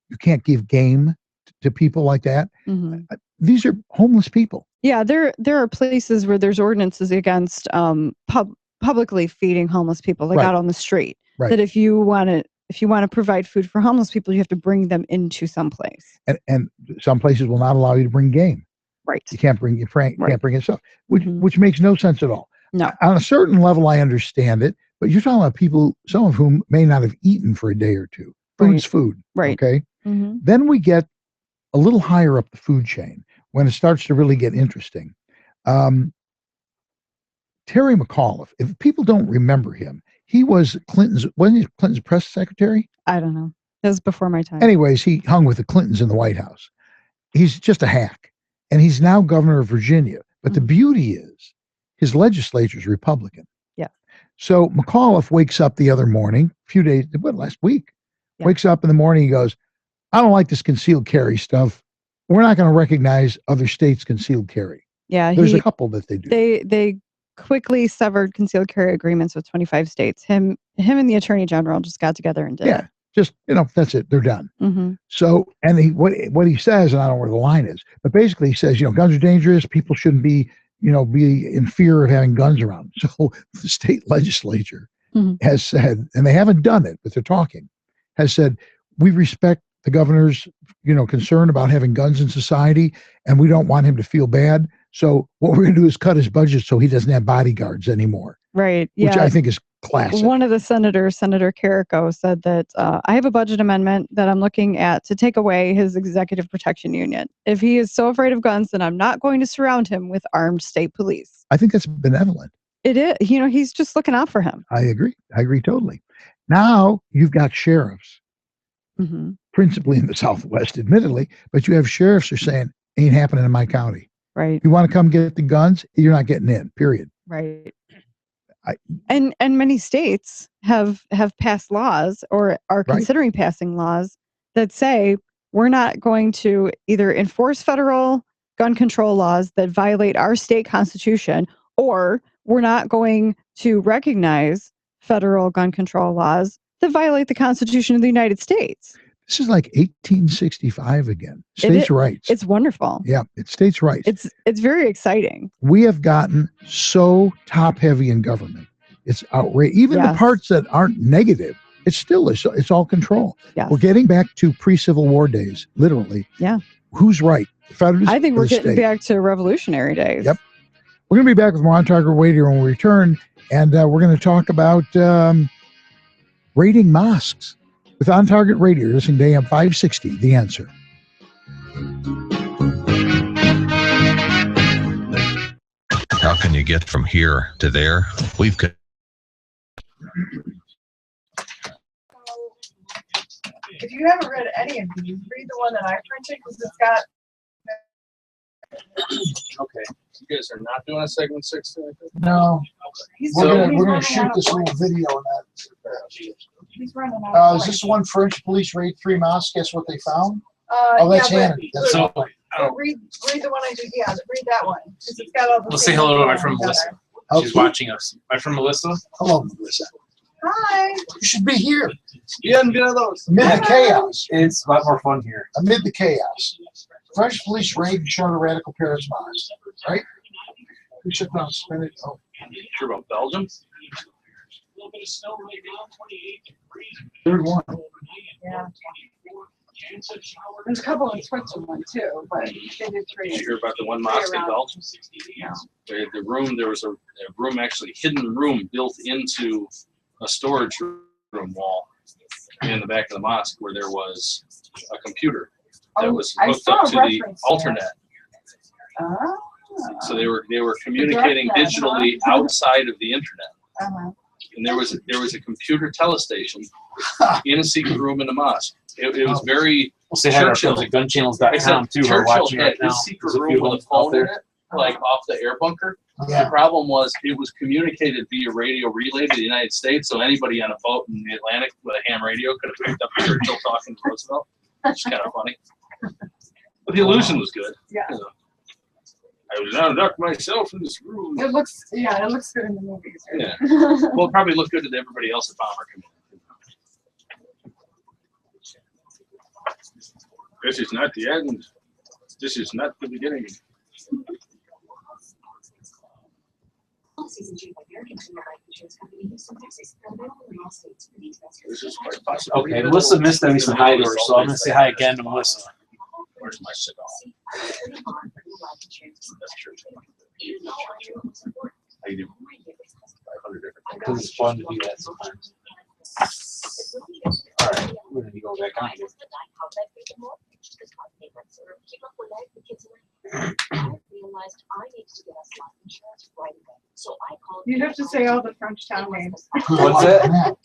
you can't give game to people like that. Mm-hmm. these are homeless people. Yeah, there are places where there's ordinances against publicly feeding homeless people, like out on the street. Right. That if you want to provide food for homeless people, you have to bring them into some place. And some places will not allow you to bring game. Right. You can't bring can't bring it stuff, Mm-hmm. which makes no sense at all. No. On a certain level, I understand it, but you're talking about people, some of whom may not have eaten for a day or two. Food's food. Right. Okay. Mm-hmm. Then we get a little higher up the food chain when it starts to really get interesting. Terry McAuliffe, if people don't remember him, he was wasn't he Clinton's press secretary? I don't know. That was before my time. Anyways, he hung with the Clintons in the White House. He's just a hack. And he's now governor of Virginia. But the beauty is his legislature is Republican. Yeah. So McAuliffe wakes up the other morning, last week, wakes up in the morning, he goes, I don't like this concealed carry stuff. We're not going to recognize other states' concealed carry. Yeah. There's a couple that they do. They quickly severed concealed carry agreements with 25 states. Him and the attorney general just got together and did it. Just, that's it. They're done. Mm-hmm. So, and what he says, and I don't know where the line is, but basically he says, guns are dangerous. People shouldn't be, be in fear of having guns around. So the state legislature has said, and they haven't done it, but they're talking, has said, we respect the governor's, concern about having guns in society, and we don't want him to feel bad. So what we're going to do is cut his budget so he doesn't have bodyguards anymore. Right. Which I think is classic. One of the senators, Senator Carrico, said that I have a budget amendment that I'm looking at to take away his executive protection unit. If he is so afraid of guns, then I'm not going to surround him with armed state police. I think that's benevolent. It is. He's just looking out for him. I agree totally. Now you've got sheriffs, principally in the Southwest, admittedly, but you have sheriffs who are saying, ain't happening in my county. Right. If you want to come get the guns, you're not getting in, period. Right. And many states have passed laws or are considering passing laws that say we're not going to either enforce federal gun control laws that violate our state constitution, or we're not going to recognize federal gun control laws that violate the Constitution of the United States. This is like 1865 again. States' rights. It's wonderful. Yeah, it's states' rights. It's very exciting. We have gotten so top heavy in government. It's outrageous. Even the parts that aren't negative, it's all control. Yes. We're getting back to pre-Civil War days, literally. Yeah. Who's right? The federalists I think or we're the getting state? back to revolutionary days. Yep. We're going to be back with more On Target Radio when we return, and we're going to talk about raiding mosques. With On Target Radio, you're listening to AM560, The Answer. How can you get from here to there? We've got. If you haven't read any of these, read the one that I printed because it's got. Okay, you guys are not doing a segment 6 tonight? No. We're gonna shoot this little video on that. He's running out. Is this the one French police raid 3 mosques? Guess what they found? That's yeah, Hannity. That's read the one I did. Yeah, read that one. It's got all the. Let's say hello to my friend Melissa. She's watching us. My friend Melissa. Hello, Melissa. Hi. You should be here. Yeah, and those. Amid the chaos. It's a lot more fun here. Amid the chaos. French police raid and charter radical Paris mosque. Right? We should not spend it. Oh. Sure about Belgium? Third one. Yeah. There's a couple in Switzerland too, but they did 3. Did you hear about the one mosque in Belgium? Yeah. The room, there was a room, actually hidden room built into a storage room wall in the back of the mosque where there was a computer that was hooked up to the alternet. So they were communicating digitally outside of the internet. And there was a computer telestation in a secret room in a mosque. It was very. We'll say hi to our friends at gunchannels.com too. Who are watching right now. His secret room with a phone in it, like off the air bunker. Yeah. The problem was it was communicated via radio relay to the United States, so anybody on a boat in the Atlantic with a ham radio could have picked up Churchill talking to Roosevelt. It's kind of funny, but the illusion was good. Yeah. You know. I was unducked myself in this room. It looks good in the movies. Right? Yeah. Well, it probably looked good to everybody else at Bomber Command. This is not the end. This is not the beginning. This is quite possible. Okay, Melissa missed that we said hi to her, so I'm going to say hi again to Melissa. Where's my cigar? How you doing? 500 different things. Because it's fun to do that sometimes. All right, we're going to go back on here. You have to say all the French town names. What's that?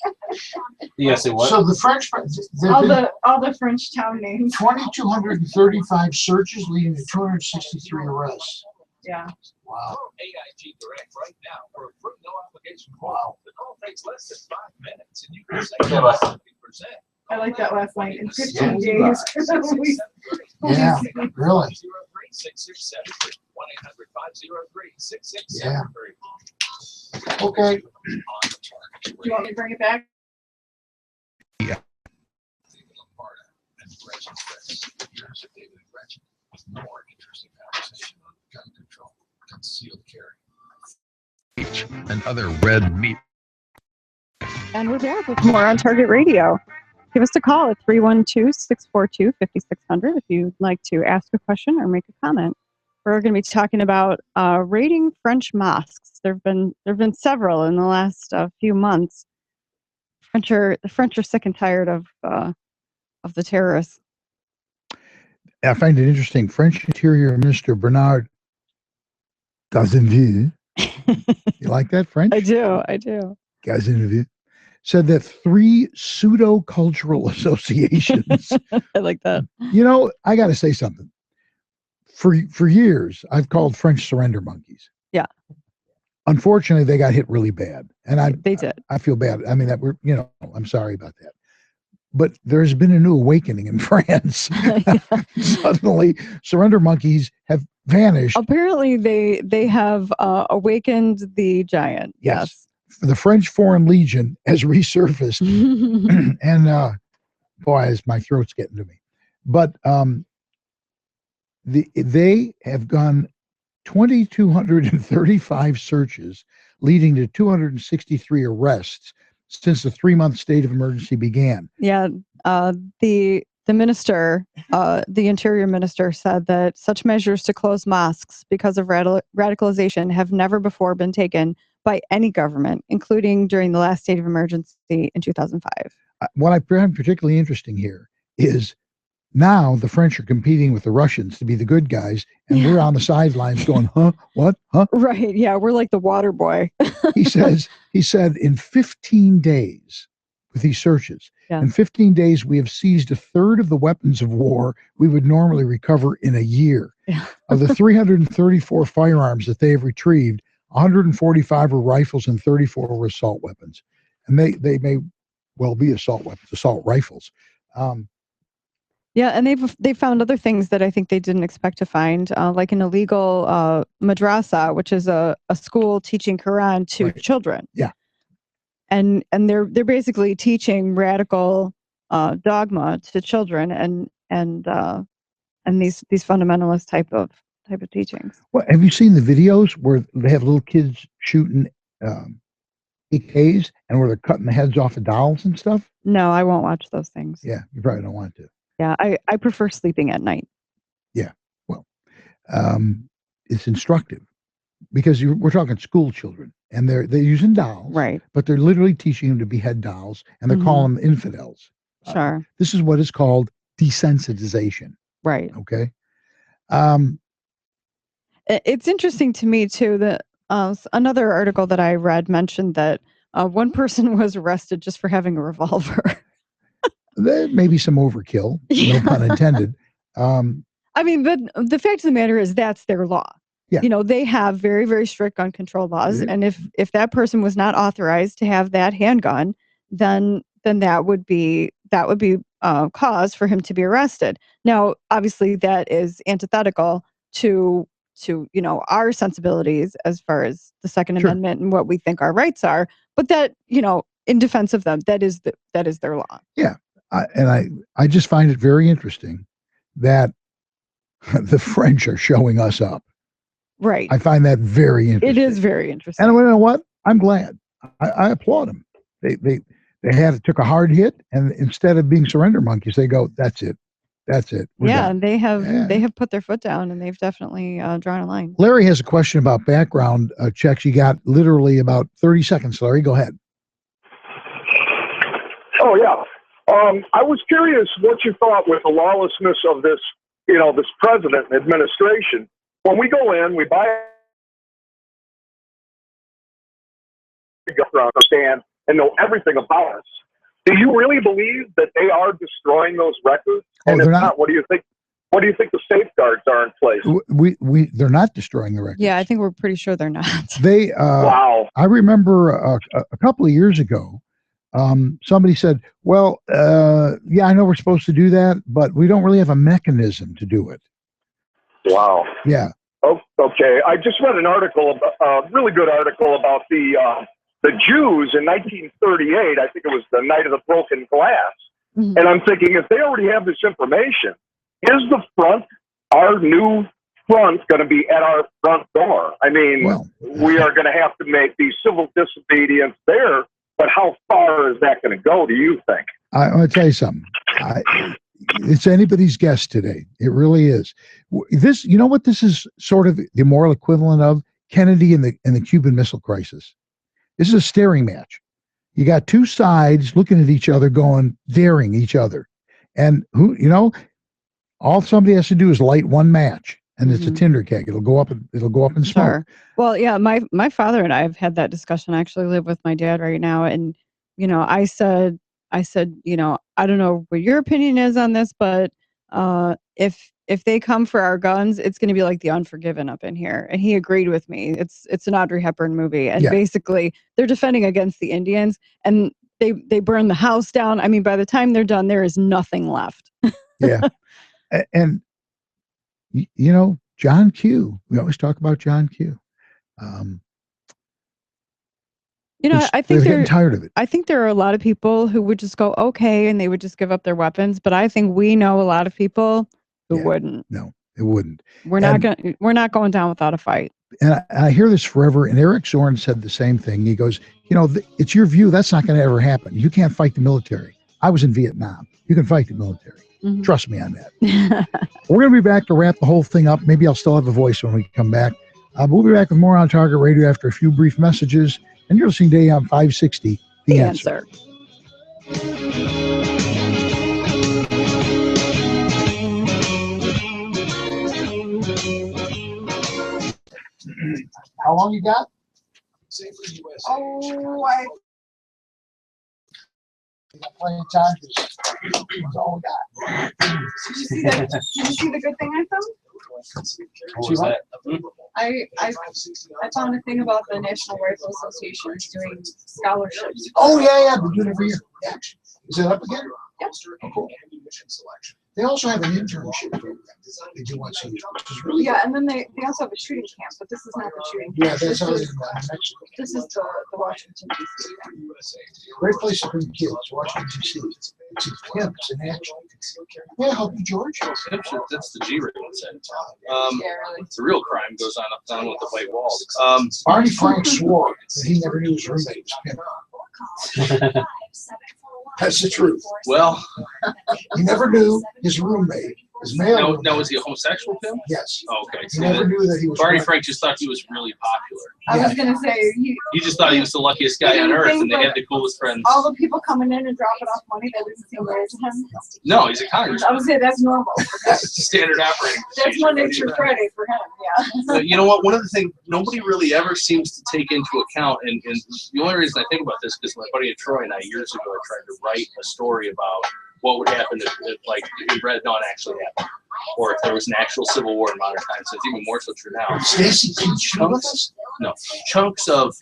You gotta say what? So the French, all the French town names. 2,235 searches leading to 263 arrests. Yeah. Wow. AIG Direct right now for a free no obligation call. Wow. The call takes less than 5 minutes and you can save 50%. I like that last line. In 15 days. Yeah, really. 1-800-503-6673. Yeah. Okay. Do you want me to bring it back? Yeah. Lombardo and Gretchen's Fritz. Here's David and Gretchen with more interesting conversation on gun control, concealed carry, and other red meat. And we're back with more on Target Radio. Give us a call at 312-642-5600 if you'd like to ask a question or make a comment. We're going to be talking about raiding French mosques. There've been several in the last few months. The French are sick and tired of the terrorists. I find it interesting. French Interior Minister Bernard Cazeneuve, you like that French? I do. Cazeneuve said that 3 pseudo-cultural associations. I like that. You know, I got to say something. For years, I've called French surrender monkeys. Yeah. Unfortunately, they got hit really bad, and they did. I feel bad. I mean, I'm sorry about that. But there's been a new awakening in France. Suddenly, surrender monkeys have vanished. Apparently, they have awakened the giant. Yes. The French Foreign Legion has resurfaced, and boy, my throat's getting to me. But they have gone 2,235 searches, leading to 263 arrests since the 3-month state of emergency began. Yeah, the minister, the interior minister, said that such measures to close mosques because of radicalization have never before been taken by any government, including during the last state of emergency in 2005. What I find particularly interesting here is now the French are competing with the Russians to be the good guys, and we're on the sidelines going, huh? What? Huh? Right. Yeah, we're like the water boy. He said in 15 days with these searches, in 15 days, we have seized 1/3 of the weapons of war we would normally recover in a year. Of the 334 firearms that they have retrieved, 145 were rifles and 34 were assault weapons. And they may well be assault weapons, assault rifles. Yeah, and they've found other things that I think they didn't expect to find, like an illegal madrasa, which is a school teaching Quran to children. Yeah, and they're basically teaching radical dogma to children, and these fundamentalist type of teachings. Well, have you seen the videos where they have little kids shooting AKs and where they're cutting the heads off of dolls and stuff? No, I won't watch those things. Yeah, you probably don't want to. Yeah, I prefer sleeping at night. Yeah, well, it's instructive because we're talking school children, and they're using dolls, right? But they're literally teaching them to behead dolls, and they're calling them infidels. Sure. This is what is called desensitization. Right. Okay. It's interesting to me too that another article that I read mentioned that one person was arrested just for having a revolver. There may be some overkill, no pun intended. I mean, the fact of the matter is that's their law. Yeah. You know, they have very, very strict gun control laws. Yeah. And if that person was not authorized to have that handgun, then that would be cause for him to be arrested. Now, obviously, that is antithetical to our sensibilities as far as the Second Amendment and what we think our rights are. But that, in defense of them, that is their law. Yeah. I just find it very interesting that the French are showing us up. Right. I find that very interesting. It is very interesting. And you know what? I'm glad. I applaud them. They took a hard hit, and instead of being surrender monkeys, they go, "That's it, that's it." We're done." They have put their foot down, and they've definitely drawn a line. Larry has a question about background checks. You got literally about 30 seconds. Larry, go ahead. Oh yeah. I was curious what you thought with the lawlessness of this, this president and administration. When we go in, we buy understand and know everything about us. Do you really believe that they are destroying those records? And if not, what do you think? What do you think the safeguards are in place? They're not destroying the records. Yeah, I think we're pretty sure they're not. They wow. I remember a couple of years ago, somebody said, "Well, yeah, I know we're supposed to do that, but we don't really have a mechanism to do it." Wow. Yeah. Oh, okay. I just read an article, a really good article about the Jews in 1938. I think it was the night of the broken glass. Mm-hmm. And I'm thinking, if they already have this information, is the front, our new front, going to be at our front door? I mean, we are going to have to make the civil disobedience there, but how far is that going to go, do you think? I'm going to tell you something. It's anybody's guess today. It really is. This, you know what this is sort of the moral equivalent of? Kennedy and the Cuban Missile Crisis. This is a staring match. You got two sides looking at each other, daring each other. And all somebody has to do is light one match, and it's a tinder keg. It'll go up and smoke. Sure. Well, yeah, my father and I have had that discussion. I actually live with my dad right now, and I said, I don't know what your opinion is on this, but if they come for our guns, it's going to be like The Unforgiven up in here. And he agreed with me. It's an Audrey Hepburn movie, and basically they're defending against the Indians, and they burn the house down. I mean, by the time they're done, there is nothing left. Yeah. And John Q. We always talk about John Q. I think they're getting tired of it. I think there are a lot of people who would just go, okay, and they would just give up their weapons. But I think we know a lot of people who wouldn't. No, it wouldn't. We're not going down without a fight. And I hear this forever. And Eric Zorn said the same thing. He goes, it's your view. That's not going to ever happen. You can't fight the military. I was in Vietnam. You can fight the military. Mm-hmm. Trust me on that. We're going to be back to wrap the whole thing up. Maybe I'll still have a voice when we come back. We'll be back with more On Target Radio after a few brief messages. And you're listening to AM560 The Answer. How long you got? Plenty of time. That's all we got. Did you see the good thing I found? What was that? I found a thing about the National Rifle Association is doing scholarships. Oh yeah, we do it every year. Yeah. Is it up again? Yep. Oh, cool. They also have an internship program they do once a year, which is really and then they also have a shooting camp, but this is not the shooting camp. Yeah, that's how they do that in Mexico. This is the Washington D.C. Great place to bring kids, Washington D.C. It's pimps in action. May I help you, George? That's the G-rated set. Really. It's a real crime goes on up down with the white walls. Barney Frank swore that he never knew his roommate was pimp. That's the truth. Well, he never knew his roommate, his male. Now, was he a homosexual pimp? Yes. Oh, okay. He never knew that he was. Barney Frank just thought he was really popular. I was gonna say he just thought he was the luckiest guy on earth, and they had the coolest friends. All the people coming in and dropping off money, that doesn't seem weird to him. No, he's a congressman. I would say that's normal. That's the standard operating. That's Monday through Friday for him. Yeah. You know what? One of the things nobody really ever seems to take into account, and the only reason I think about this because my buddy Troy and I years ago tried to write a story about what would happen if Red Dawn actually happened, or if there was an actual civil war in modern times. So it's even more so true now. Stacy, can you show us? No, chunks of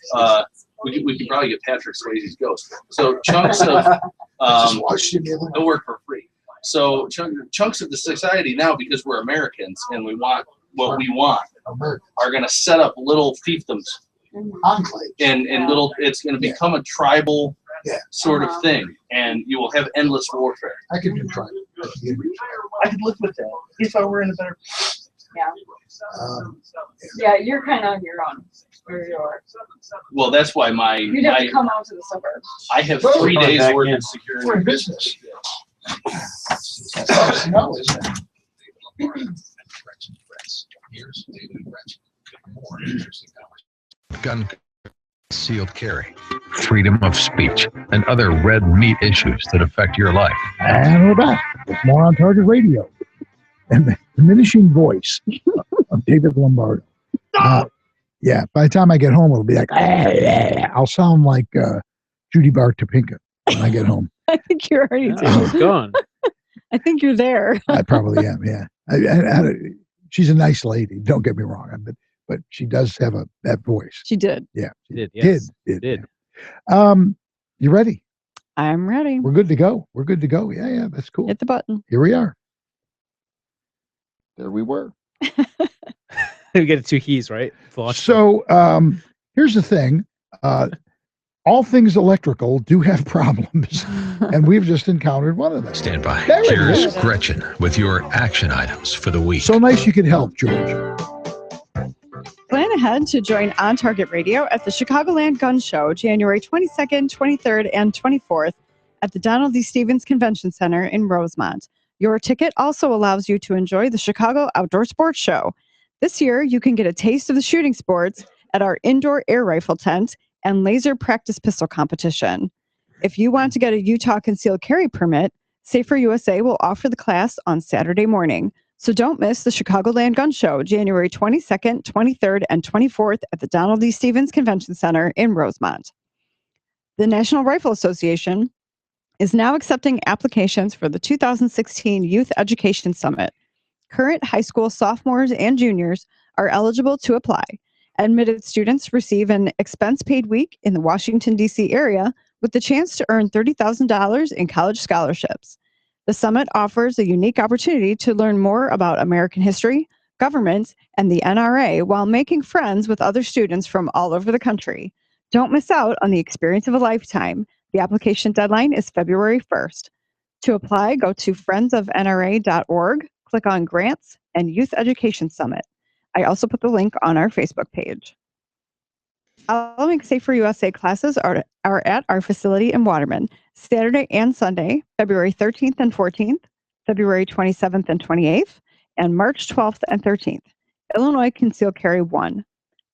we could probably get Patrick Swayze's ghost. So chunks of they'll work for free. So chunks of the society now, because we're Americans and we want what we want, are going to set up little fiefdoms, and little. It's going to become a tribal sort of thing, and you will have endless warfare. I could do tribal. I could live with that if I were in a better. Yeah, you're kind of on your own. Where you are. Well, that's why You'd have to come out to the suburbs. I have 3 days worth of security. We're in business. No, isn't it? Here's David and Gretchen. More interesting conversations. Gun concealed carry, freedom of speech, and other red meat issues that affect your life. And we're back with more On Target Radio. And the diminishing voice of David Lombardo. Yeah, by the time I get home, it'll be like, I'll sound like Judy Bart Topinka when I get home. I think you're already It's gone. I think you're there. I probably am, yeah. She's a nice lady, don't get me wrong, but she does have that voice. She did. Yeah. She did, yes. Did. You ready? I'm ready. We're good to go. We're good to go. Yeah, that's cool. Hit the button. Here we are. There we were. We get 2 keys, right? So here's the thing. All things electrical do have problems, and we've just encountered one of them. Stand by. There it Here's is. Gretchen with your action items for the week. So nice you could help, George. Plan ahead to join On Target Radio at the Chicagoland Gun Show, January 22nd, 23rd, and 24th at the Donald D. Stevens Convention Center in Rosemont. Your ticket also allows you to enjoy the Chicago Outdoor Sports Show. This year, you can get a taste of the shooting sports at our indoor air rifle tent and laser practice pistol competition. If you want to get a Utah concealed carry permit, Safer USA will offer the class on Saturday morning. So don't miss the Chicagoland Gun Show, January 22nd, 23rd, and 24th at the Donald D. Stevens Convention Center in Rosemont. The National Rifle Association is now accepting applications for the 2016 Youth Education Summit. Current high school sophomores and juniors are eligible to apply. Admitted students receive an expense-paid week in the Washington, D.C. area with the chance to earn $30,000 in college scholarships. The summit offers a unique opportunity to learn more about American history, government, and the NRA while making friends with other students from all over the country. Don't miss out on the experience of a lifetime. The application deadline is February 1st. To apply, go to friendsofnra.org, click on Grants and Youth Education Summit. I also put the link on our Facebook page. Following Safer USA classes are at our facility in Waterman, Saturday and Sunday, February 13th and 14th, February 27th and 28th, and March 12th and 13th. Illinois Concealed Carry 1.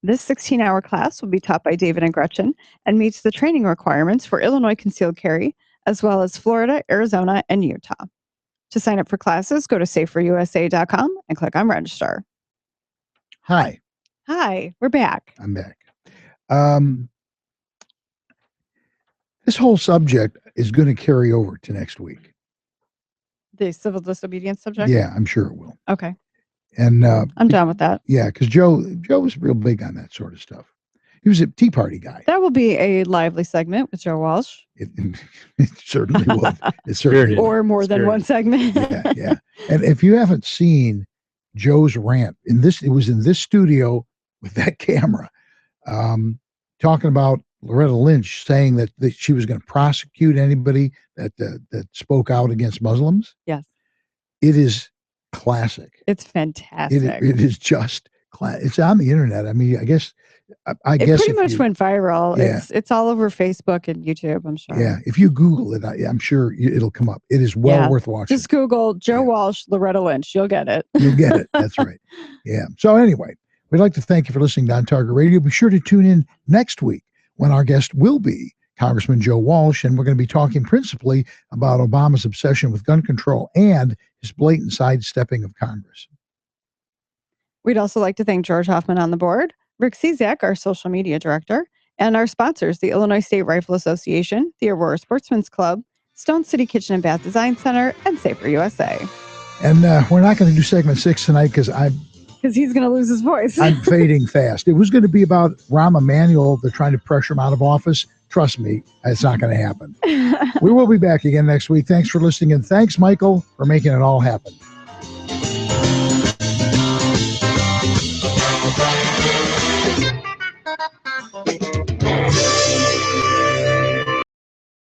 This 16-hour class will be taught by David and Gretchen and meets the training requirements for Illinois Concealed Carry, as well as Florida, Arizona, and Utah. To sign up for classes, go to saferusa.com and click on Register. Hi. Hi, we're back. I'm back. This whole subject is going to carry over to next week. The civil disobedience subject? Yeah, I'm sure it will. Okay. And I'm down with that. Yeah, because Joe was real big on that sort of stuff. He was a Tea Party guy. That will be a lively segment with Joe Walsh. It certainly would. It certainly would. Or more than one segment. Yeah. And if you haven't seen Joe's rant it was in this studio with that camera, talking about Loretta Lynch saying that she was going to prosecute anybody that spoke out against Muslims. Yes. It is classic. It's fantastic. It is just it's on the internet. I mean, I guess it pretty much went viral. Yeah. It's all over Facebook and YouTube, I'm sure. Yeah, if you Google it, I'm sure it'll come up. It is well worth watching. Just Google Joe Walsh, Loretta Lynch. You'll get it. You'll get it. That's right. Yeah. So anyway, we'd like to thank you for listening to On Target Radio. Be sure to tune in next week when our guest will be Congressman Joe Walsh, and we're going to be talking principally about Obama's obsession with gun control and his blatant sidestepping of Congress. We'd also like to thank George Hoffman on the board, Rick Cizak, our social media director, and our sponsors, the Illinois State Rifle Association, the Aurora Sportsman's Club, Stone City Kitchen and Bath Design Center, and Safer USA. And we're not going to do segment 6 tonight because he's going to lose his voice. I'm fading fast. It was going to be about Rahm Emanuel. They're trying to pressure him out of office. Trust me, it's not going to happen. We will be back again next week. Thanks for listening, and thanks, Michael, for making it all happen.